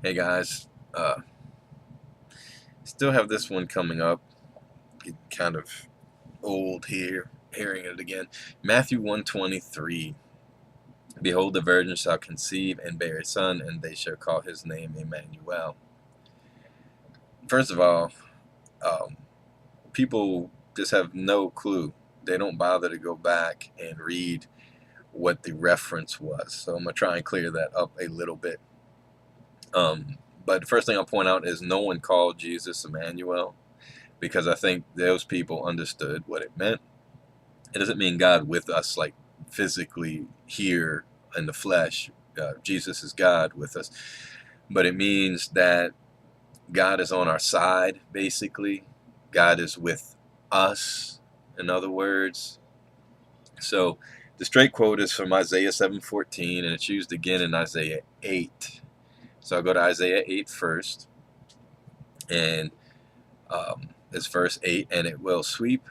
Hey guys, still have this one coming up. Get kind of old here, hearing it again. Matthew 1:23. Behold, the virgin shall conceive and bear a son, and they shall call his name Emmanuel. First of all, um, people just have no clue. They don't bother to go back and read what the reference was. So I'm gonna try and clear that up a little bit. But the first thing I'll point out is no one called Jesus Emmanuel, because I think those people understood what it meant. It doesn't mean God with us, like physically here in the flesh. Jesus is God with us, but it means that God is on our side, basically. God is with us, in other words. So the straight quote is from Isaiah 7:14, and it's used again in Isaiah 8. So I'll go to Isaiah 8 first, and it's verse 8, and it will sweep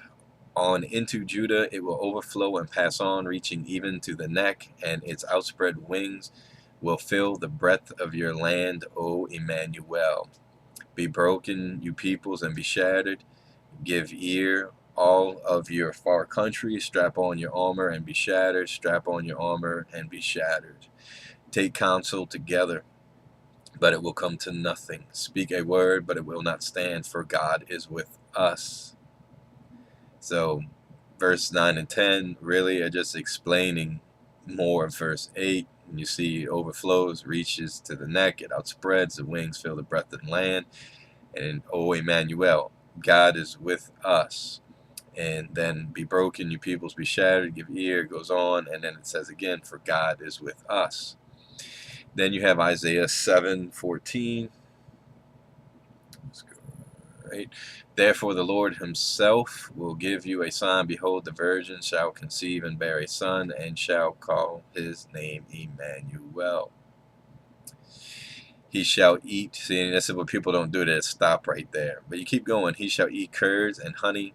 on into Judah, it will overflow and pass on, reaching even to the neck, and its outspread wings will fill the breadth of your land, O Emmanuel. Be broken, you peoples, and be shattered. Give ear, all of your far countries. Strap on your armor and be shattered. Strap on your armor and be shattered. Take counsel together, but it will come to nothing. Speak a word, but it will not stand, for God is with us. So verse 9 and 10 really are just explaining more of verse 8. And you see it overflows, reaches to the neck, it outspreads, the wings fill the breadth of the land. And O Emmanuel, God is with us. And then be broken, you peoples, be shattered, give ear, it goes on. And then it says again, for God is with us. Then you have Isaiah 7:14. Let's go. Right? Therefore, the Lord himself will give you a sign. Behold, the virgin shall conceive and bear a son, and shall call his name Emmanuel. He shall eat. See, that's what people don't do. That stop right there. But you keep going. He shall eat curds and honey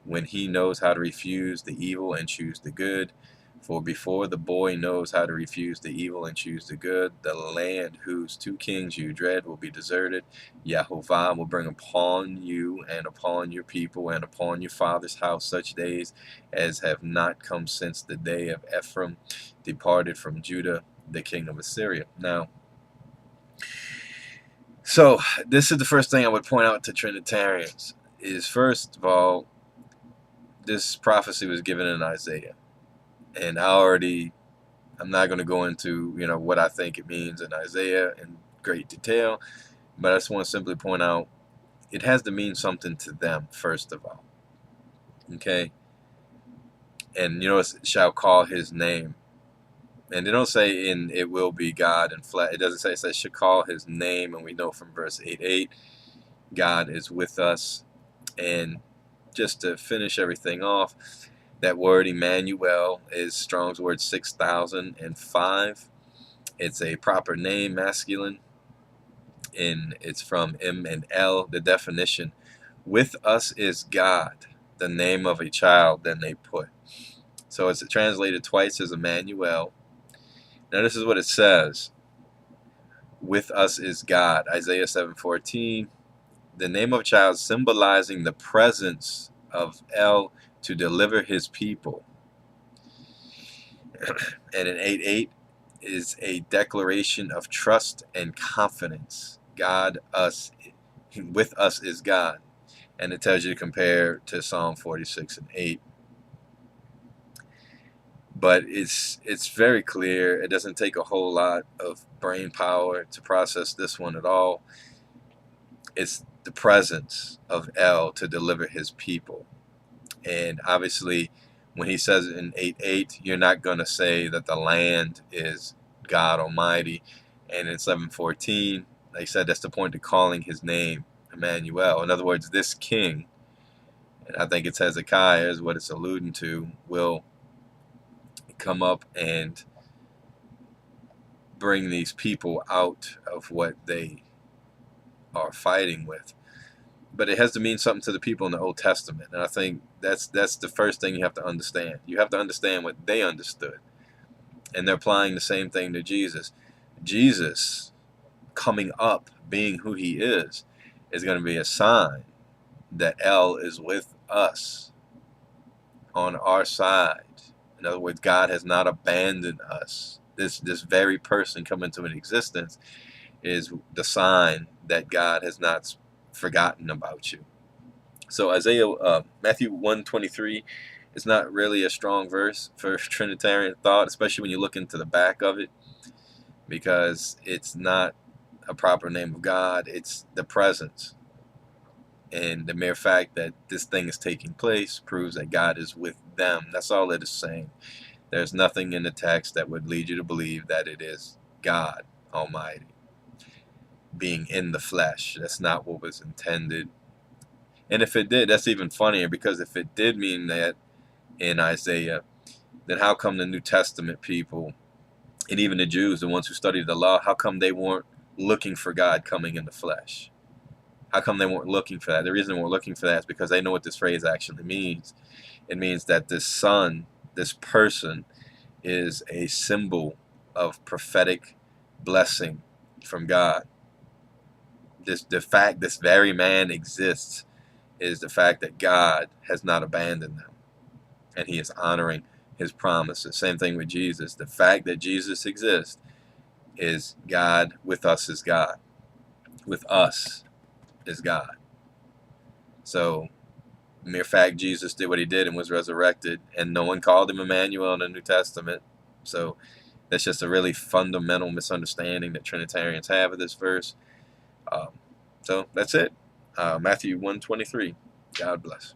when he knows how to refuse the evil and choose the good. For before the boy knows how to refuse the evil and choose the good, the land whose two kings you dread will be deserted. Yahovah will bring upon you and upon your people and upon your father's house such days as have not come since the day of Ephraim departed from Judah, the king of Assyria. Now, so this is the first thing I would point out to Trinitarians is, first of all, this prophecy was given in Isaiah. And I'm not going to go into, what I think it means in Isaiah in great detail, but I just want to simply point out it has to mean something to them, first of all. Okay? And, it shall call his name. And they don't say in it will be God and flesh. It doesn't say, it says should call his name. And we know from verse 8:8, God is with us. And just to finish everything off, that word Emmanuel is Strong's word 6005. It's a proper name, masculine, and it's from M and L. The definition: with us is God, the name of a child. Then they put. So it's translated twice as Emmanuel. Now this is what it says: with us is God. Isaiah 7:14. The name of a child symbolizing the presence of El to deliver his people. And in 8:8 is a declaration of trust and confidence. God, us, with us is God. And it tells you to compare to Psalm 46 and 8. But it's very clear. It doesn't take a whole lot of brain power to process this one at all. It's the presence of El to deliver his people. And obviously, when he says in 8:8, you're not going to say that the land is God Almighty. And in 7:14, like I said, that's the point of calling his name Emmanuel. In other words, this king, and I think it's Hezekiah is what it's alluding to, will come up and bring these people out of what they are fighting with. But it has to mean something to the people in the Old Testament, and I think that's the first thing you have to understand. You have to understand what they understood, and they're applying the same thing to Jesus. Jesus coming up, being who he is going to be a sign that El is with us, on our side. In other words, God has not abandoned us. This very person coming into existence is the sign that God has not forgotten about you. So Matthew 1:23 is not really a strong verse for Trinitarian thought, especially when you look into the back of it, because it's not a proper name of God. It's the presence. And the mere fact that this thing is taking place proves that God is with them. That's all it is saying. There's nothing in the text that would lead you to believe that it is God Almighty being in the flesh. That's not what was intended. And if it did, that's even funnier, because if it did mean that in Isaiah, then how come the New Testament people, and even the Jews, the ones who studied the law, how come they weren't looking for God coming in the flesh? How come they weren't looking for that? The reason they weren't looking for that is because they know what this phrase actually means. It means that this son, this person, is a symbol of prophetic blessing from God. The fact this very man exists is the fact that God has not abandoned them, and he is honoring his promises. Same thing with Jesus. The fact that Jesus exists is God with us is God. With us is God. So, mere fact Jesus did what he did and was resurrected, and no one called him Emmanuel in the New Testament. So that's just a really fundamental misunderstanding that Trinitarians have of this verse. So that's it. Matthew 1:23. God bless.